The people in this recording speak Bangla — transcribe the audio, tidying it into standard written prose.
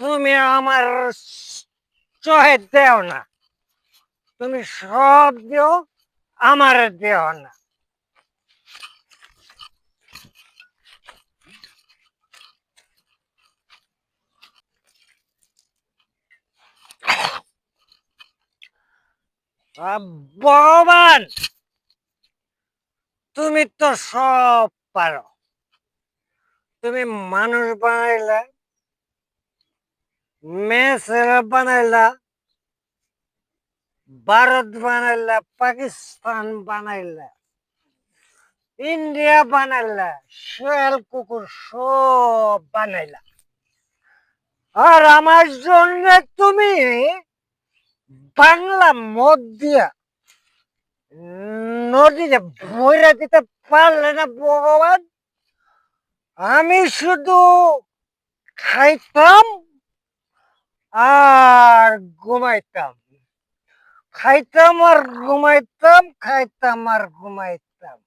তুমি আমার চোহে দেও না, তুমি সব দিও, আমার দেও না। ভগবান, তুমি তো সব পারো। তুমি মানুষ বানাইলা, মেয়ে বানাইলা, ভারত বানাইলা, পাকিস্তান বানাইলা, ইন্ডিয়া বানাইলা, শেয়াল কুকুর সব বানাইলা। আর আমার জন্য তুমি বাংলা মদ দিয়া নদীতে ভৈরা দিতে পারলে না ভগবান। আমি শুধু খাইতাম আর ঘুমাইতাম, খাইতাম আর ঘুমাইতাম, খাইতাম আর ঘুমাইতাম।